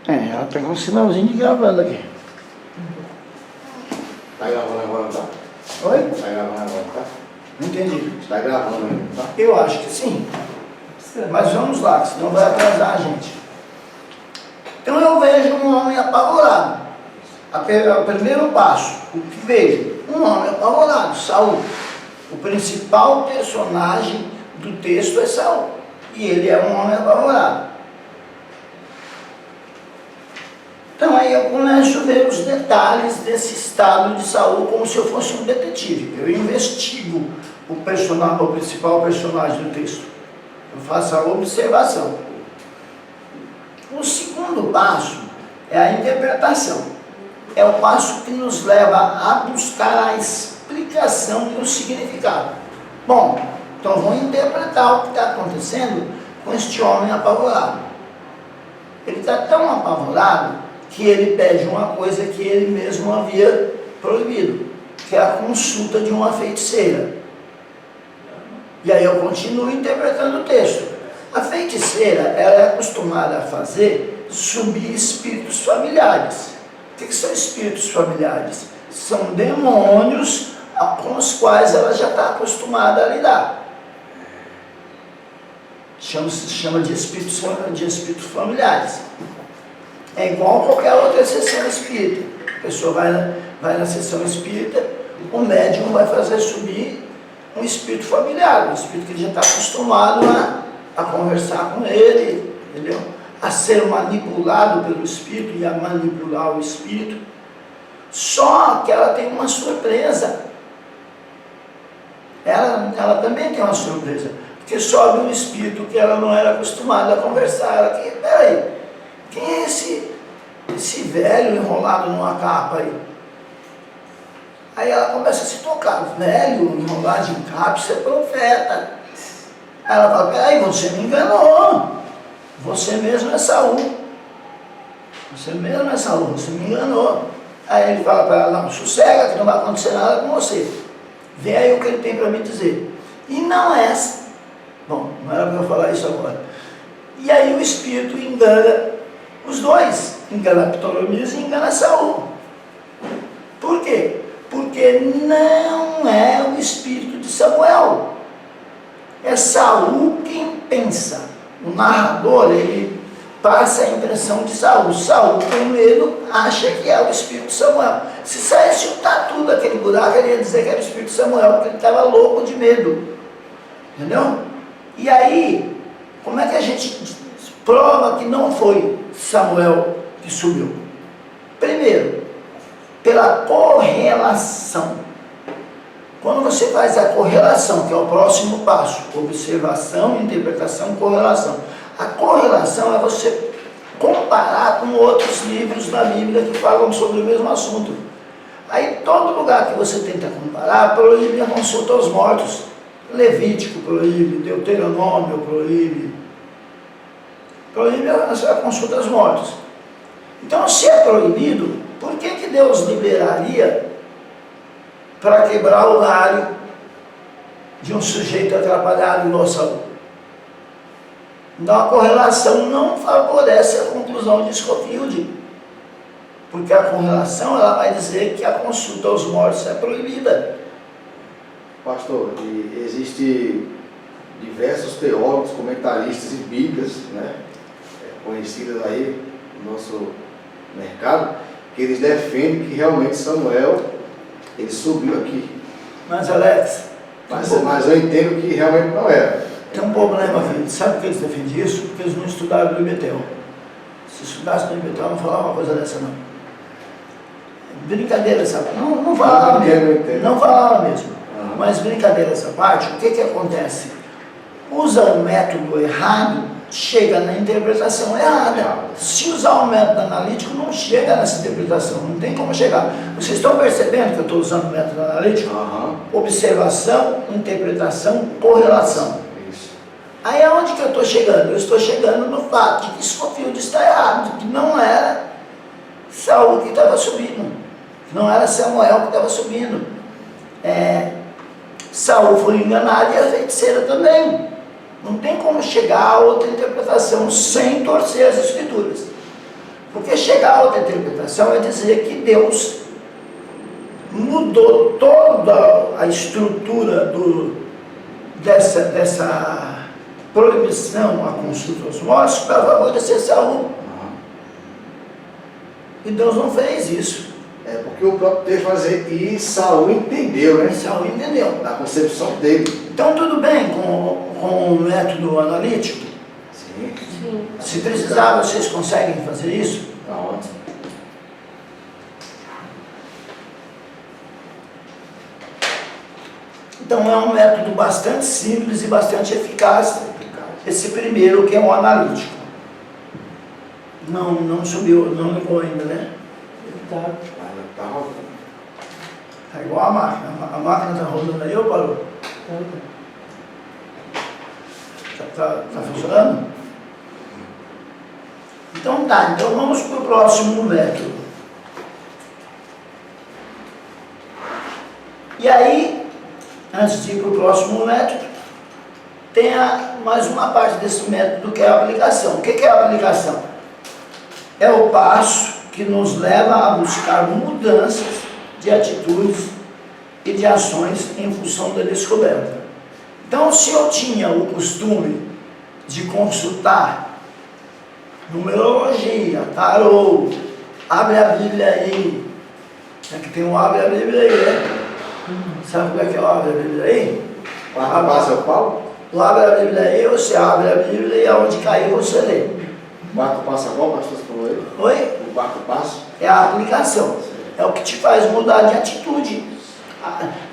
Ela pegou um sinalzinho de gravando aqui. Tá gravando agora, tá? Oi? Tá gravando agora, tá? Não entendi. Tá gravando ainda, tá? Eu acho que sim. Mas vamos lá, senão vai atrasar a gente. Então eu vejo um homem apavorado. O primeiro passo, o que vejo? Um homem apavorado, Saul. O principal personagem do texto é Saul. E ele é um homem apavorado. Então aí eu começo a ver os detalhes desse estado de Saul como se eu fosse um detetive. Eu investigo o principal personagem do texto. Eu faço a observação. O segundo passo é a interpretação. É o passo que nos leva a buscar a explicação e o significado. Bom, então vamos interpretar o que está acontecendo com este homem apavorado. Ele está tão apavorado que ele pede uma coisa que ele mesmo havia proibido, que é a consulta de uma feiticeira. E aí eu continuo interpretando o texto. A feiticeira, ela é acostumada a fazer subir espíritos familiares. O que são espíritos familiares? São demônios com os quais ela já está acostumada a lidar. Se chama de espíritos familiares. É igual a qualquer outra sessão espírita. A pessoa vai na sessão espírita, o médium vai fazer subir um espírito familiar, um espírito que ele já está acostumado a conversar com ele, entendeu? A ser manipulado pelo espírito e a manipular o espírito. Só que ela tem uma surpresa. Ela também tem uma surpresa, porque sobe um espírito que ela não era acostumada a conversar. Ela que, peraí, quem é esse velho enrolado numa capa aí? Aí ela começa a se tocar, velho enrolado em capa, isso é profeta. Aí ela fala, peraí, você me enganou. Você mesmo é Saul. Você mesmo é Saul, você me enganou. Aí ele fala para ela, não, sossega que não vai acontecer nada com você. Vê aí o que ele tem para me dizer. E não é, bom, não era para eu falar isso agora. E aí o espírito engana os dois, engana Ptolemias e engana Saul. Por quê? Porque não é o espírito de Samuel. É Saul quem pensa. O narrador, ele passa a impressão de Saul. Saul, com medo, acha que é o espírito de Samuel. Se saísse o tatu daquele buraco, ele ia dizer que era o espírito de Samuel, porque ele estava louco de medo. Entendeu? E aí, como é que a gente prova que não foi Samuel que subiu? Primeiro, pela correlação. Quando você faz a correlação, que é o próximo passo, observação, interpretação, correlação. A correlação é você comparar com outros livros da Bíblia que falam sobre o mesmo assunto. Aí, todo lugar que você tenta comparar, proíbe a consulta aos mortos. Levítico proíbe, Deuteronômio proíbe. Proíbe a consulta aos mortos. Então, se é proibido, por que Deus liberaria para quebrar o galho de um sujeito atrapalhado igual Saul? Então a correlação não favorece a conclusão de Scofield, porque a correlação ela vai dizer que a consulta aos mortos é proibida. Pastor, e existe diversos teólogos, comentaristas e bíblias, né, conhecidas aí no nosso mercado, que eles defendem que realmente Samuel, ele subiu aqui. Mas Alex, mas eu entendo que realmente não era. Tem um problema, filho. Sabe por que eles defendem isso? Porque eles não estudaram no Betel. Se estudassem no Betel, não falava uma coisa dessa, não. Brincadeira essa parte. Não falava mesmo. Não falava mesmo. Mas brincadeira essa parte, o que acontece? Usa um método errado, chega na interpretação errada. Se usar um método analítico, não chega nessa interpretação, não tem como chegar. Vocês estão percebendo que eu estou usando o método analítico? Observação, interpretação, correlação. Isso. Aí aonde que eu estou chegando? Eu estou chegando no fato de que Scofield está errado, que não era Saul que estava subindo, que não era Samuel que estava subindo. Saul foi enganado e a feiticeira também. Não tem como chegar a outra interpretação sem torcer as escrituras. Porque chegar a outra interpretação é dizer que Deus mudou toda a estrutura dessa proibição à consulta aos mortos para favorecer Saul. E Deus não fez isso. É porque o próprio texto vai dizer, e Saul entendeu, né? Saul entendeu. Na concepção dele. Então tudo bem com o método analítico? Sim. Sim. Se precisar, vocês conseguem fazer isso? Tá ótimo. Então é um método bastante simples e bastante eficaz. Esse primeiro, que é o analítico. Não subiu, não ligou ainda, né? Tá. Tá rodando. É igual a máquina. A máquina está rodando aí ou parou? Tá funcionando? Então tá, então vamos para o próximo método. E aí, antes de ir para o próximo método, tem mais uma parte desse método que é a aplicação. O que é a aplicação? É o passo que nos leva a buscar mudanças de atitudes e de ações em função da descoberta. Então, se eu tinha o costume de consultar numerologia, tarô, abre a Bíblia aí, é que tem um abre a Bíblia aí, né? Sabe como é que é o abre a Bíblia aí? Quarto passo é o Paulo? O abre a Bíblia aí, você abre a Bíblia e aonde cair você lê. O quarto passo é qual, pastor? Você falou aí? Oi? O quarto passo? É a aplicação. É o que te faz mudar de atitude.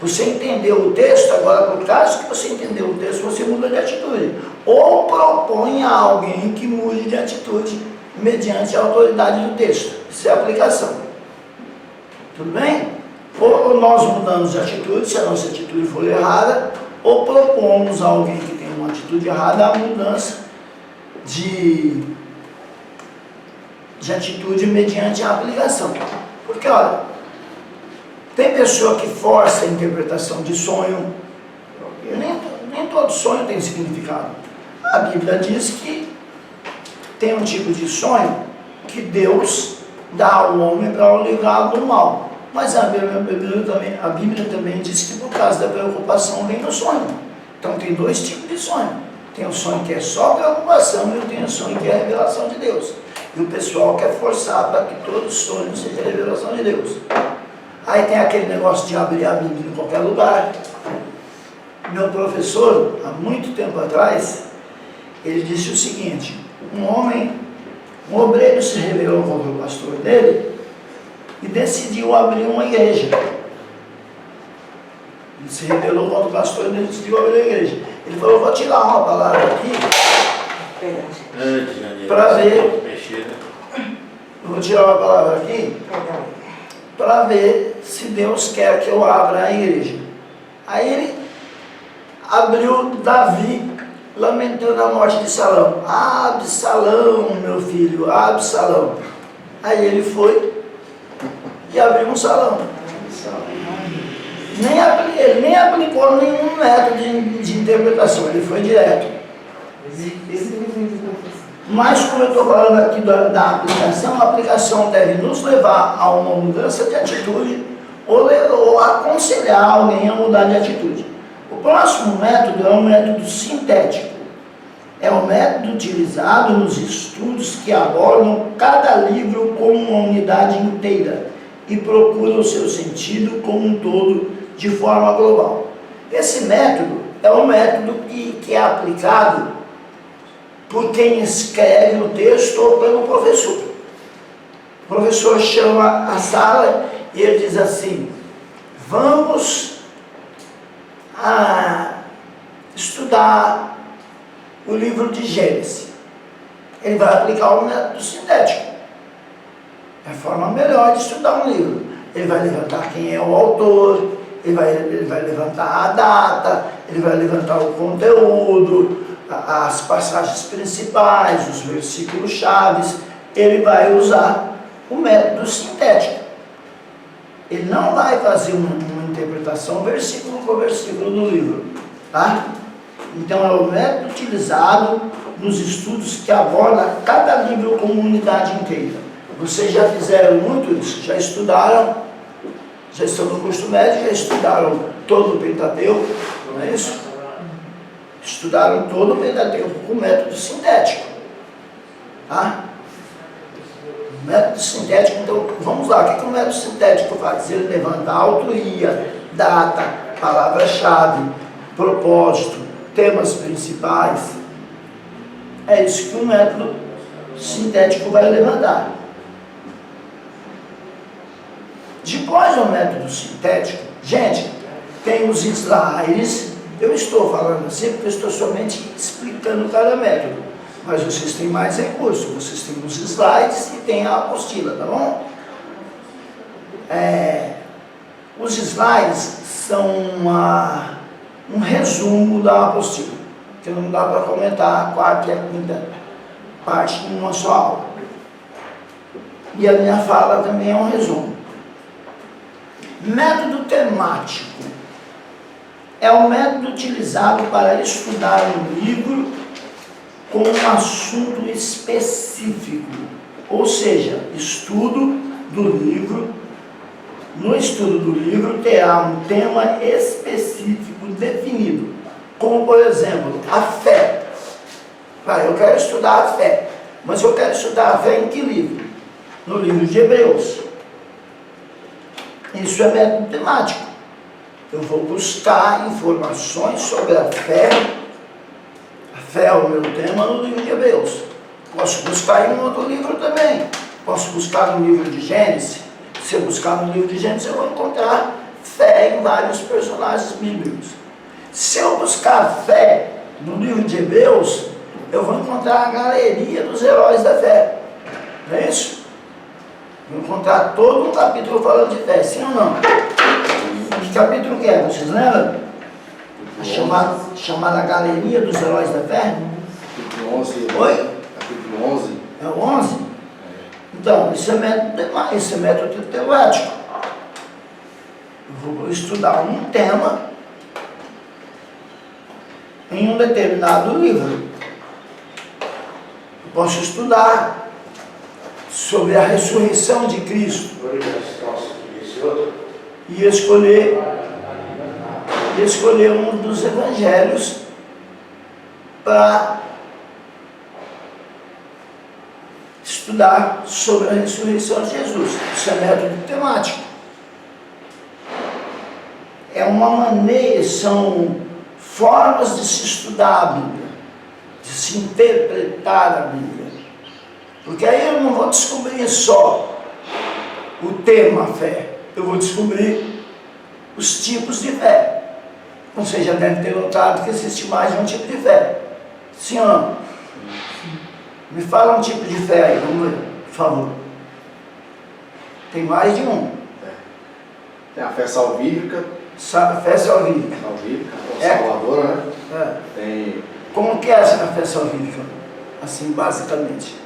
Você entendeu o texto, agora por causa que você entendeu o texto, você muda de atitude. Ou propõe a alguém que mude de atitude mediante a autoridade do texto. Isso é aplicação. Tudo bem? Ou nós mudamos de atitude, se a nossa atitude for errada, ou propomos a alguém que tem uma atitude errada a mudança de atitude mediante a aplicação. Porque, olha, tem pessoa que força a interpretação de sonho. Nem todo sonho tem significado. A Bíblia diz que tem um tipo de sonho que Deus dá ao homem para o livrar do mal. Mas a Bíblia também diz que por causa da preocupação vem o sonho. Então tem dois tipos de sonho. Tem o sonho que é só preocupação e tem o sonho que é revelação de Deus. E o pessoal quer forçar para que todo sonho seja revelação de Deus. Aí tem aquele negócio de abrir a Bíblia em qualquer lugar. Meu professor, há muito tempo atrás, ele disse o seguinte: um obreiro se rebelou contra o pastor dele e decidiu abrir uma igreja. Ele se rebelou contra o pastor e decidiu abrir a igreja. Ele falou: vou tirar uma palavra aqui para ver. Vou tirar uma palavra aqui para ver se Deus quer que eu abra a igreja. Aí ele abriu Davi lamentando a morte de Absalão. Absalão, meu filho, Absalão. Aí ele foi e abriu um salão. Ele nem aplicou nenhum método de interpretação, ele foi direto. Mas como eu estou falando aqui da aplicação, a aplicação deve nos levar a uma mudança de atitude ou aconselhar alguém a mudar de atitude. O próximo método é um método sintético. É um método utilizado nos estudos que abordam cada livro como uma unidade inteira e procuram o seu sentido como um todo de forma global. Esse método é um método que é aplicado por quem escreve o texto ou pelo professor. O professor chama a sala e ele diz assim: vamos estudar o livro de Gênesis. Ele vai aplicar o método sintético. É a forma melhor de estudar um livro. Ele vai levantar quem é o autor, ele vai levantar a data, ele vai levantar o conteúdo, as passagens principais, os versículos chaves. Ele vai usar o método sintético. Ele não vai fazer uma interpretação versículo por versículo do livro, tá? Então é o método utilizado nos estudos que aborda cada livro como unidade inteira. Vocês já fizeram muito isso, já estudaram, já estão no curso médio, já estudaram todo o Pentateuco, não é isso? Estudaram todo o Pentateuco com método sintético. Tá? Método sintético, então vamos lá, o que o método sintético faz? Ele levanta a autoria, data, palavra-chave, propósito, temas principais. É isso que o método sintético vai levantar. Depois do método sintético, gente, tem os slides. Eu estou falando assim porque eu estou somente explicando cada método. Mas vocês têm mais recursos, vocês têm os slides e tem a apostila, tá bom? Os slides são um resumo da apostila, que não dá para comentar a quarta e a quinta parte de uma só aula. E a minha fala também é um resumo. Método temático é o método utilizado para estudar um livro com um assunto específico, ou seja, estudo do livro. No estudo do livro terá um tema específico definido, como por exemplo, a fé. Eu quero estudar a fé, mas eu quero estudar a fé em que livro? No livro de Hebreus. Isso é método temático. Eu vou buscar informações sobre a fé. A fé é o meu tema no livro de Hebreus. Posso buscar em um outro livro também. Posso buscar no livro de Gênesis. Se eu buscar no livro de Gênesis, eu vou encontrar fé em vários personagens bíblicos. Se eu buscar fé no livro de Hebreus, eu vou encontrar a galeria dos heróis da fé. Não é isso? Vou encontrar todo um capítulo falando de fé, sim ou não? Que capítulo que é? Vocês lembram? Chamada Galeria dos Heróis da Fé? Capítulo 11. Oi? Capítulo 11. É o 11? Então, isso é método temático. Eu vou estudar um tema em um determinado livro. Eu posso estudar sobre a ressurreição de Cristo e escolher um dos evangelhos para estudar sobre a ressurreição de Jesus. Isso é método temático. É uma maneira, são formas de se estudar a Bíblia, de se interpretar a Bíblia. Porque aí eu não vou descobrir só o tema fé, eu vou descobrir os tipos de fé. Você já deve ter notado que existe mais de um tipo de fé. Sim ou não? Me fala um tipo de fé aí, vamos ver, por favor. Tem mais de um. Tem a fé salvífica. Fé salvífica. Salvífica, salvadora, né? Tem... Como que é essa fé salvífica? Assim, basicamente.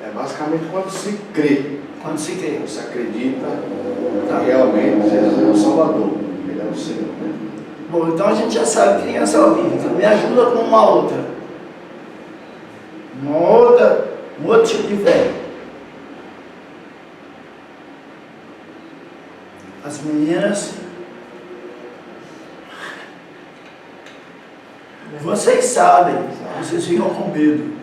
É basicamente quando se crê. Quando se crê. Você acredita que realmente Jesus é o Salvador. Ele é o Senhor, né? Bom, então a gente já sabe quem é salvífica. Me ajuda com uma outra. Um outro tipo de fé. As meninas. Vocês sabem, vocês ficam com medo.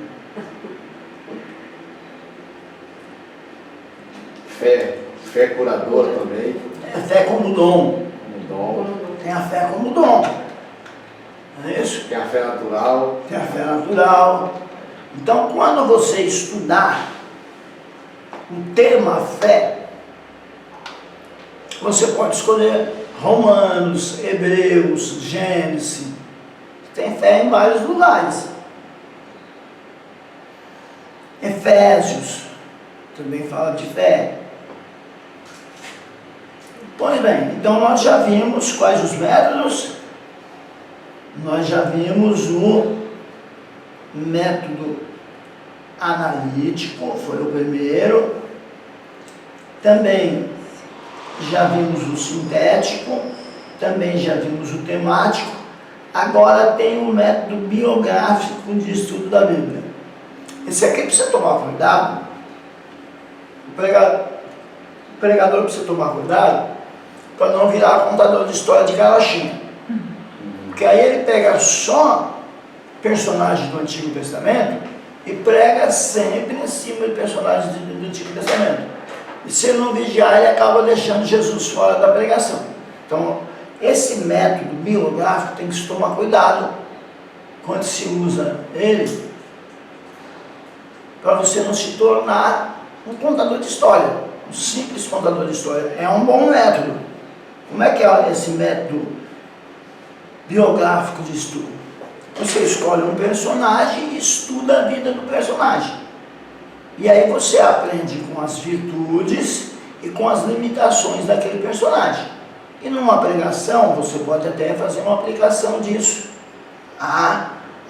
Fé curadora também. É fé como dom. Como dom. Tem a fé como dom. Não é isso? Tem a fé natural. Tem a fé natural. Então, quando você estudar o tema fé, você pode escolher Romanos, Hebreus, Gênesis. Tem fé em vários lugares. Efésios também fala de fé. Pois bem, então nós já vimos quais os métodos. Nós já vimos o método analítico, foi o primeiro. Também já vimos o sintético, também já vimos o temático. Agora tem o método biográfico de estudo da Bíblia. Esse aqui precisa tomar cuidado, O pregador precisa tomar cuidado para não virar contador de história de carochinha. Porque aí ele pega só personagens do Antigo Testamento e prega sempre em cima de personagens do Antigo Testamento. E se ele não vigiar, ele acaba deixando Jesus fora da pregação. Então, esse método biográfico tem que se tomar cuidado quando se usa ele, para você não se tornar um contador de história, um simples contador de história. É um bom método. Como é que é esse método biográfico de estudo? Você escolhe um personagem e estuda a vida do personagem. E aí você aprende com as virtudes e com as limitações daquele personagem. E numa pregação, você pode até fazer uma aplicação disso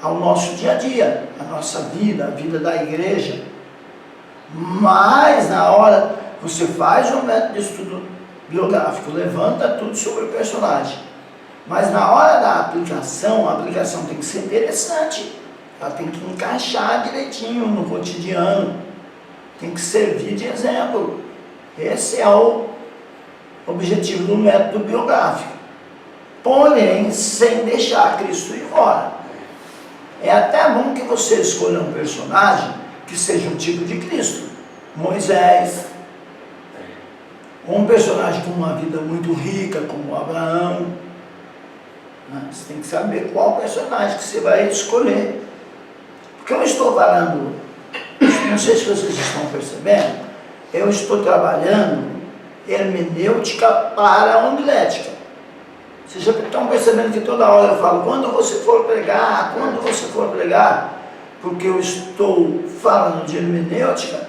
ao nosso dia a dia, a nossa vida, a vida da igreja. Mas na hora, você faz um método de estudo biográfico, levanta tudo sobre o personagem. Mas na hora da aplicação, a aplicação tem que ser interessante. Ela tem que encaixar direitinho no cotidiano. Tem que servir de exemplo. Esse é o objetivo do método biográfico. Porém, sem deixar Cristo ir fora. É até bom que você escolha um personagem que seja um tipo de Cristo. Moisés. Ou um personagem com uma vida muito rica, como Abraão. Você tem que saber qual personagem que você vai escolher. Porque eu estou falando, não sei se vocês estão percebendo, eu estou trabalhando hermenêutica para a homilética. Vocês já estão percebendo que toda hora eu falo, quando você for pregar, porque eu estou falando de hermenêutica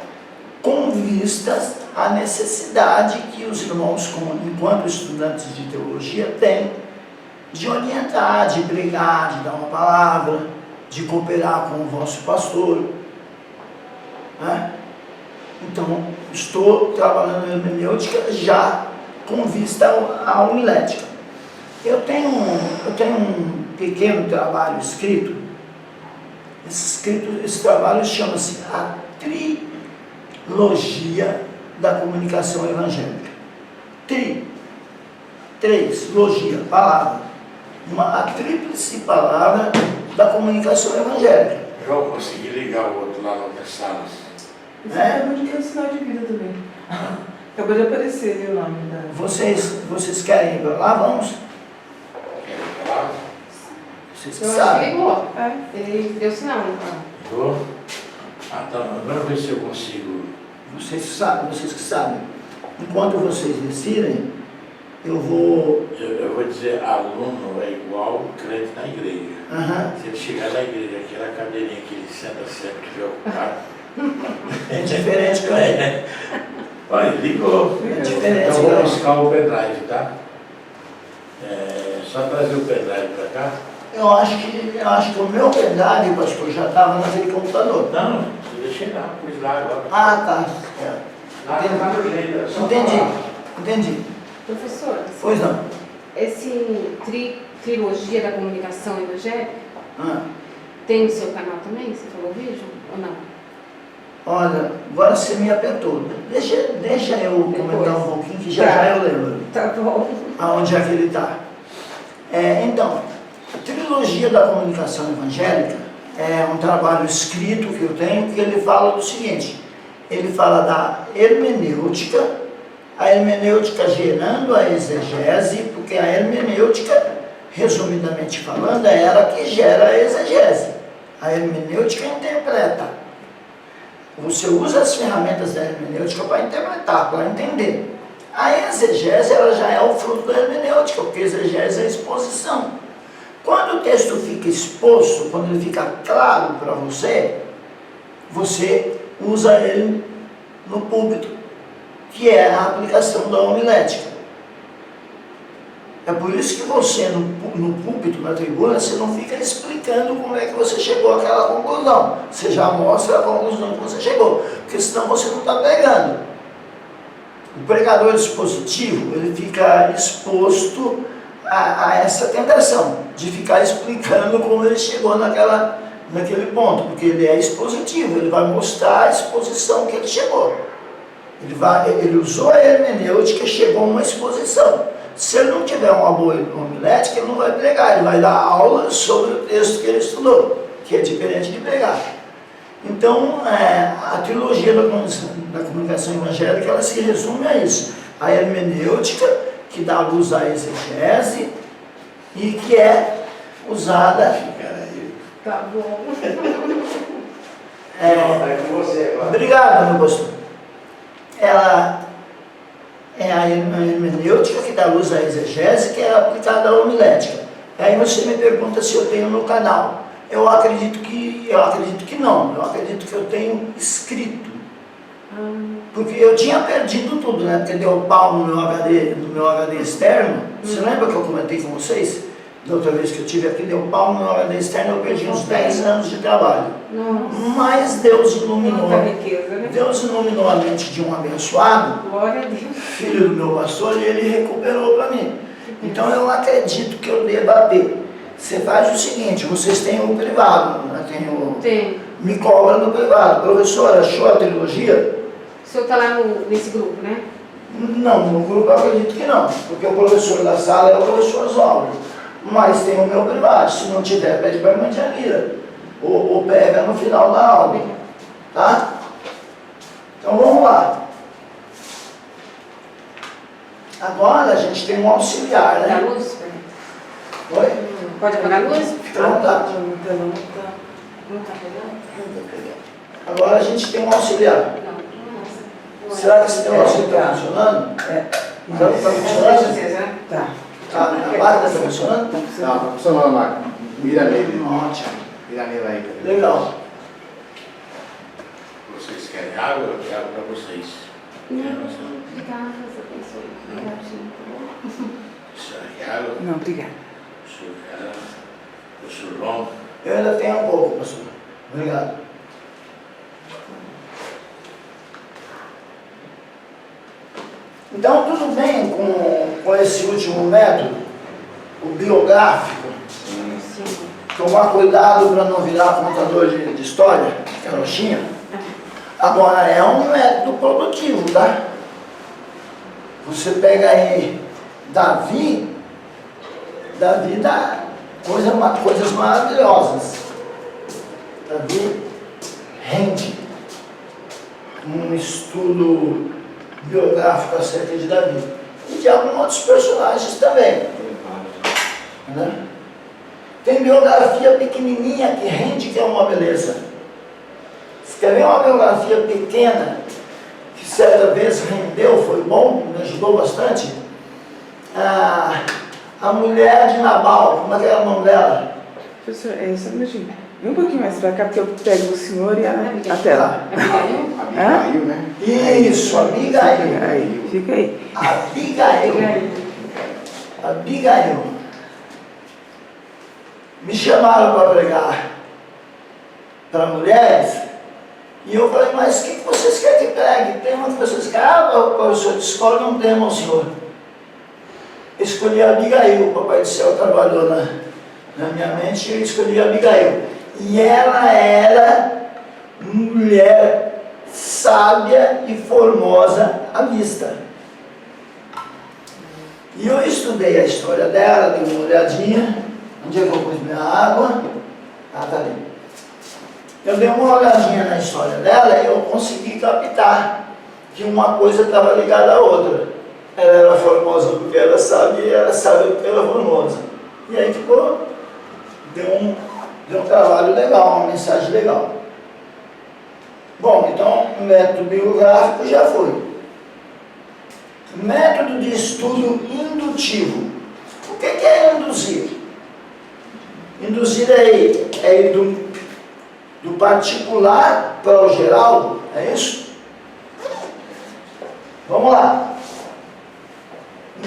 com vistas à necessidade que os irmãos, enquanto estudantes de teologia, têm de orientar, de pregar, de dar uma palavra, de cooperar com o vosso pastor. Né? Então, estou trabalhando em hermenêutica já com vista à homilética. Eu tenho um pequeno trabalho escrito. Esse trabalho chama-se A Trilogia da Comunicação Evangélica. Logia, palavra. A tríplice palavra da comunicação evangélica. João, consegui ligar o outro lá nas salas. Isso acabou de ter um sinal de vida também. Acabou de aparecer ali o nome da... Vocês querem ir para lá? Vamos? Querem falar? Vocês Eu acho que sabem. ligou. Ele deu sinal, não tá? Ligou? Ah, tá. Agora ver se eu consigo. Vocês que sabem. Enquanto vocês decidem, eu vou... Eu vou dizer, aluno é igual crente na igreja. Aham. Se ele chegar na igreja, aquela cadeirinha que ele senta sempre preocupado. É diferente para ele. Olha, ligou. É diferente. Então vou buscar o pendrive, tá? Só trazer o pendrive para cá. Eu acho que o meu pendrive, pastor, já estava naquele computador. Não, você deixei lá, pus lá agora. Ah, tá. Lá tá no jeito, é só falar. Entendi. Professor, Pois não. esse trilogia da comunicação evangélica Ah. tem no seu canal também? Você falou vídeo ou não? Olha, agora você me apertou. Deixa eu comentar um pouquinho, que já eu lembro. Tá bom. Aonde é que ele está. Então, a trilogia da comunicação evangélica é um trabalho escrito que eu tenho, que ele fala do seguinte: ele fala da hermenêutica, a hermenêutica gerando a exegese, porque a hermenêutica, resumidamente falando, é ela que gera a exegese. A hermenêutica interpreta. Você usa as ferramentas da hermenêutica para interpretar, para entender. A exegese, ela já é o fruto da hermenêutica, porque exegese é a exposição. Quando o texto fica exposto, quando ele fica claro para você, você usa ele no púlpito, que é a aplicação da homilética. É por isso que você, no púlpito, na tribuna, você não fica explicando como é que você chegou àquela conclusão. Você já mostra a conclusão que você chegou, porque senão você não está pregando. O pregador expositivo, ele fica exposto a essa tentação de ficar explicando como ele chegou naquele ponto, porque ele é expositivo, ele vai mostrar a exposição que ele chegou. Ele usou a hermenêutica e chegou a uma exposição. Se ele não tiver uma boa homilética, ele não vai pregar, ele vai dar aula sobre o texto que ele estudou, que é diferente de pregar. Então, a teologia da comunicação evangélica, ela se resume a isso. A hermenêutica, que dá luz à exegese, e que é usada... Tá bom. Com você agora. Obrigado, meu pastor. Ela é a hermenêutica que dá luz à exegese, que é aplicada à homilética. Aí você me pergunta se eu tenho no canal. Eu acredito que não. Eu acredito que eu tenho escrito. Porque eu tinha perdido tudo, né? Porque deu pau no meu HD externo. Você lembra que eu comentei com vocês? Da outra vez que eu tive aqui, deu pau no meu HD externo, eu perdi uns 10 anos de trabalho. Mas Deus iluminou. Muita riqueza, né? Deus iluminou a mente de um abençoado, Glória a Deus. filho do meu pastor, e ele recuperou para mim. Então eu acredito que eu deva ter. Você faz o seguinte, vocês têm o privado, né? Tem. Me cobra no privado. Professor, achou a trilogia? O senhor está lá nesse grupo, né? Não, no grupo eu acredito que não, porque o professor da sala é o professor Oswaldo. Mas tem o meu privado, se não tiver, pede para a irmã Tianira. Ou pega no final da aula. Tá? Então vamos lá. Agora a gente tem um auxiliar, Da né? luz? Oi? Pode apagar a luz? Fica à vontade. Não está pegando? Agora a gente tem um auxiliar. Não. Será que esse negócio está funcionando? Está funcionando? Tá. A máquina está funcionando? Tá funcionando a máquina. Mira nele. Ótimo. Mira nele aí. cara. Legal. Vocês querem água? Eu quero água para vocês. Não, obrigada, essa pessoa. Obrigadinho, tá bom? Senhor água? Não, obrigada. Senhor cara? O senhor João? Eu ainda tenho um pouco, pastor. Obrigado. Então, tudo bem com esse último método, o biográfico. Tomar cuidado para não virar contador de história, carochinha. Agora, é um método produtivo, tá? Você pega aí Davi dá coisas maravilhosas. Davi rende um estudo biográfico acerca de Davi. E de alguns outros personagens também. Né? Tem biografia pequenininha que rende, que é uma beleza. Se quer ver uma biografia pequena, que certa vez rendeu, foi bom, me ajudou bastante, a mulher de Nabal, como é que era o nome dela? Professor, só um minutinho. Vem um pouquinho mais pra cá, porque eu pego o senhor e a tela. Abigail, né? Isso, Abigail. Aí, fica aí. Abigail. Me chamaram para pregar para mulheres, e eu falei, mas o que vocês querem que pregue? Tem umas pessoas que professor de escola não tem, não, senhor. Escolhi a Abigail, o Papai do Céu trabalhou na minha mente, e eu escolhi a Abigail. E ela era mulher sábia e formosa à vista. E eu estudei a história dela, dei uma olhadinha. Onde é que eu pus minha água? Tá ali. Eu dei uma olhadinha na história dela e eu consegui captar que uma coisa estava ligada à outra. Ela era formosa porque ela sabia, e ela sabia porque ela era formosa. E aí ficou, deu um trabalho legal, uma mensagem legal. Bom, então o método biográfico já foi. Método de estudo indutivo. O que é induzir? Induzir é ir do particular para o geral, é isso? Vamos lá.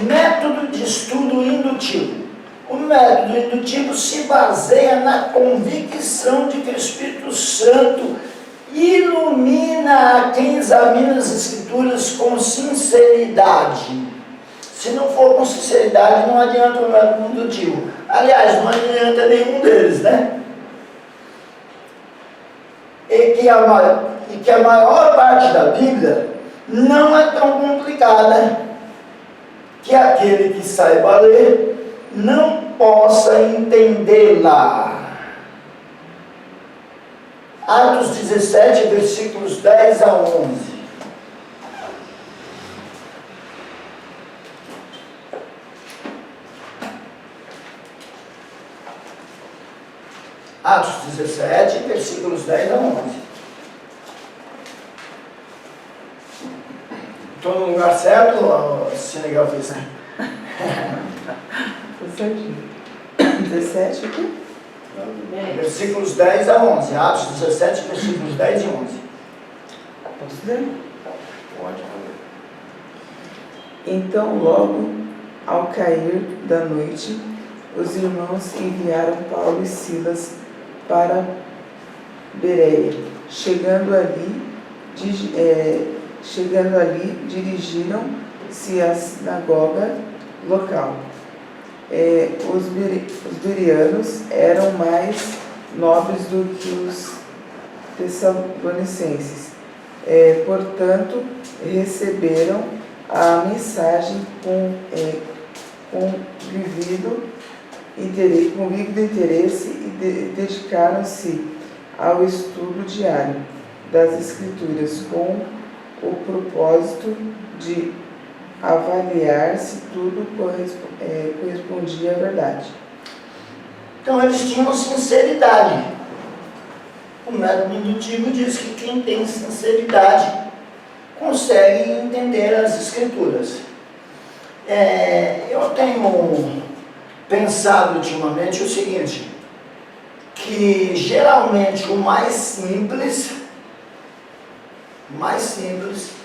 Método de estudo indutivo. O método indutivo se baseia na convicção de que o Espírito Santo ilumina a quem examina as Escrituras com sinceridade. Se não for com sinceridade, não adianta o método indutivo. Aliás, não adianta nenhum deles, né? E que a maior parte da Bíblia não é tão complicada que aquele que saiba ler não possa entendê-la. Atos 17, versículos 10 a 11. Atos 17, versículos 10 a 11. Estou no lugar certo, Senegal fez, né? Tô certinho. 17 aqui? Versículos 10 a 11. Atos 17, versículos 10 e 11. Posso ler? Pode fazer. Então, logo ao cair da noite, os irmãos enviaram Paulo e Silas para Bereia. Chegando ali, dirigiram-se à sinagoga local. Os bereanos eram mais nobres do que os tessalonicenses. Portanto, receberam a mensagem com vívido interesse e dedicaram-se ao estudo diário das Escrituras com o propósito de avaliar se tudo correspondia à verdade. Então eles tinham sinceridade. O método indutivo diz que quem tem sinceridade consegue entender as Escrituras. Eu tenho pensado ultimamente o seguinte, que geralmente o mais simples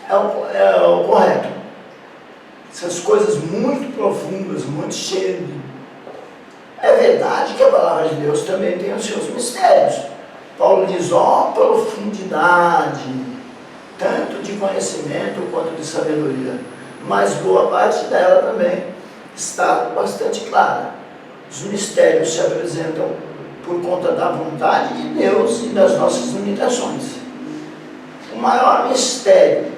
é o correto. Essas coisas muito profundas, muito cheias. É verdade que a palavra de Deus também tem os seus mistérios. Paulo diz, profundidade, tanto de conhecimento quanto de sabedoria. Mas boa parte dela também está bastante clara. Os mistérios se apresentam por conta da vontade de Deus e das nossas limitações. O maior mistério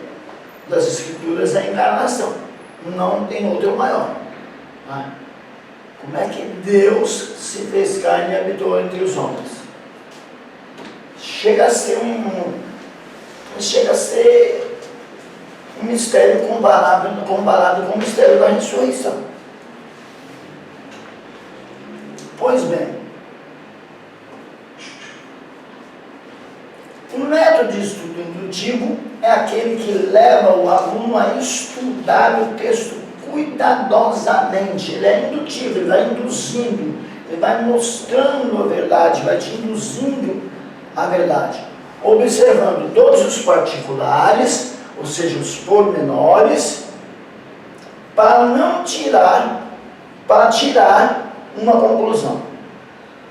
das Escrituras é a encarnação. Não tem outro maior. Como é que Deus se fez carne e habitou entre os homens? Chega a ser um mistério comparado com o mistério da ressurreição. Pois bem, o método de estudo indutivo é aquele que leva o aluno a estudar o texto cuidadosamente. Ele é indutivo, ele vai induzindo, ele vai mostrando a verdade, vai te induzindo a verdade, observando todos os particulares, ou seja, os pormenores, para tirar uma conclusão.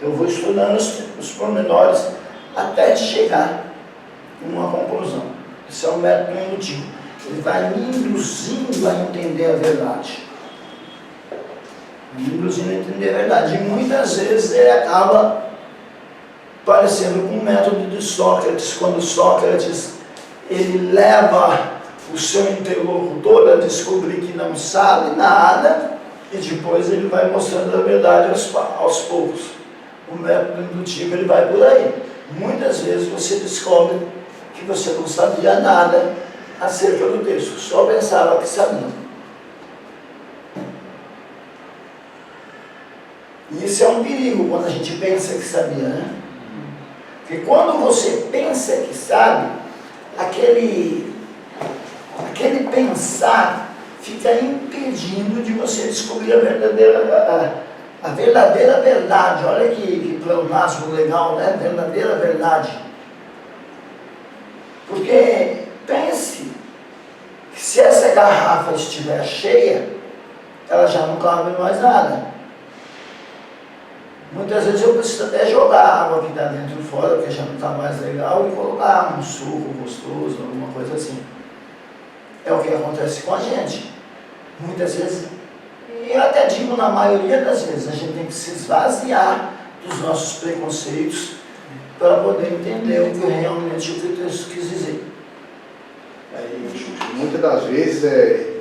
Eu vou estudando os pormenores até chegar a uma conclusão. Esse é o método indutivo. Ele vai me induzindo a entender a verdade. Me induzindo a entender a verdade. E muitas vezes ele acaba parecendo com o método de Sócrates, quando Sócrates ele leva o seu interlocutor a descobrir que não sabe nada e depois ele vai mostrando a verdade aos poucos. O método indutivo ele vai por aí. Muitas vezes você descobre que você não sabia nada acerca do texto, só pensava que sabia. E isso é um perigo quando a gente pensa que sabia, né? Porque quando você pensa que sabe, aquele pensar fica impedindo de você descobrir a verdadeira verdade. Olha que pleonasmo legal, né? Verdadeira verdade. Porque pense que se essa garrafa estiver cheia, ela já não cabe mais nada. Muitas vezes eu preciso até jogar a água que está dentro e fora, porque já não está mais legal, e colocar um suco gostoso, alguma coisa assim. É o que acontece com a gente. Muitas vezes, e eu até digo na maioria das vezes, a gente tem que se esvaziar dos nossos preconceitos para poder entender o que realmente o texto quis dizer. Aí, muitas das vezes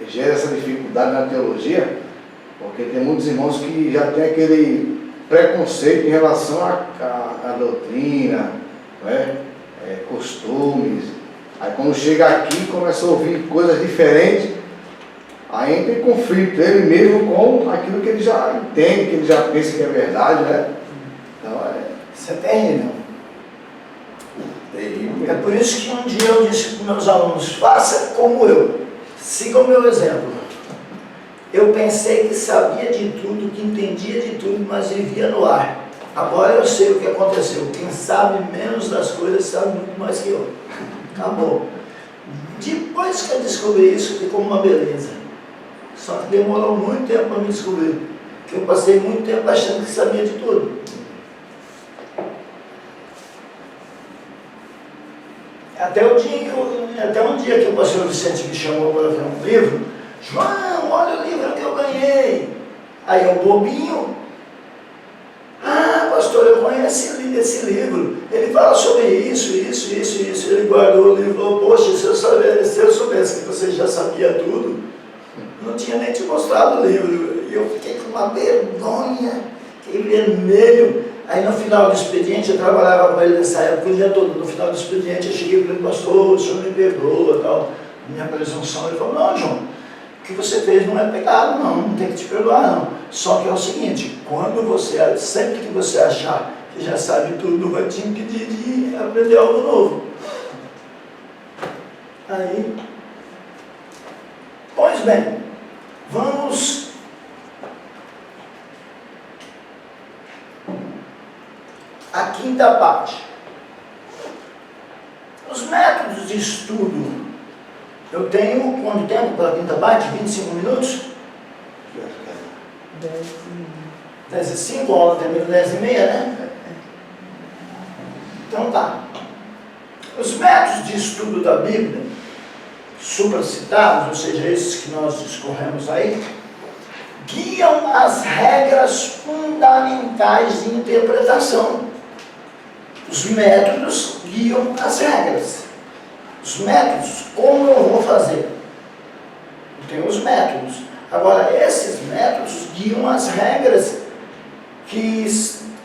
gera essa dificuldade na teologia, porque tem muitos irmãos que já tem aquele preconceito em relação à doutrina, né? Costumes. Aí quando chega aqui começa a ouvir coisas diferentes, aí entra em conflito ele mesmo com aquilo que ele já entende, que ele já pensa que é verdade, né? Então Isso é terrível. terrível. É por isso que um dia eu disse para os meus alunos, faça como eu, siga o meu exemplo. Eu pensei que sabia de tudo, que entendia de tudo, mas vivia no ar. Agora eu sei o que aconteceu. Quem sabe menos das coisas sabe muito mais que eu. Acabou. Depois que eu descobri isso, ficou uma beleza. Só que demorou muito tempo para me descobrir. Porque eu passei muito tempo achando que sabia de tudo. Até um dia que o pastor Vicente me chamou para ver um livro. João, olha o livro que eu ganhei. Aí eu, bobinho. Ah, pastor, eu conheço esse livro. Ele fala sobre isso. Ele guardou o livro e falou, poxa, se eu soubesse que você já sabia tudo, não tinha nem te mostrado o livro. E eu fiquei com uma vergonha, fiquei vermelho. Aí no final do expediente, eu trabalhava com ele nessa época o dia todo. No final do expediente eu cheguei para ele, pastor, o senhor me perdoa, tal, minha presunção. Ele falou, não, João, o que você fez não é pecado, não tem que te perdoar, não. Só que é o seguinte, sempre que você achar que já sabe tudo, vai te impedir de aprender algo novo. Aí, pois bem, vamos à quinta parte. Os métodos de estudo. Eu tenho quanto tempo para a quinta parte? 25 minutos? 10h05, a aula termina 10h30, né? Então tá. Os métodos de estudo da Bíblia, supracitados, ou seja, esses que nós discorremos aí, guiam as regras fundamentais de interpretação. Os métodos guiam as regras. Os métodos, como eu vou fazer? Eu tenho os métodos. Agora, esses métodos guiam as regras que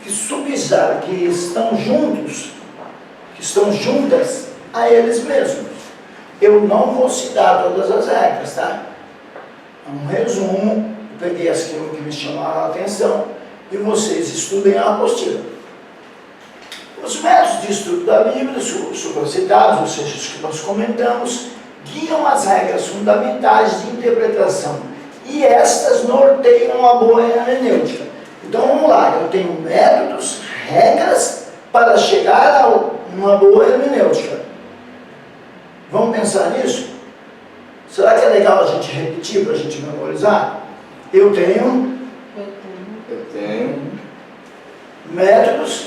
estão juntas a eles mesmos. Eu não vou citar todas as regras, tá? É um resumo, eu peguei as que me chamaram a atenção e vocês estudem a apostila. Os métodos de estudo da Bíblia, supracitados, ou seja, os que nós comentamos, guiam as regras fundamentais de interpretação e estas norteiam uma boa hermenêutica. Então vamos lá, eu tenho métodos, regras para chegar a uma boa hermenêutica. Vamos pensar nisso? Será que é legal a gente repetir para a gente memorizar? Eu tenho métodos,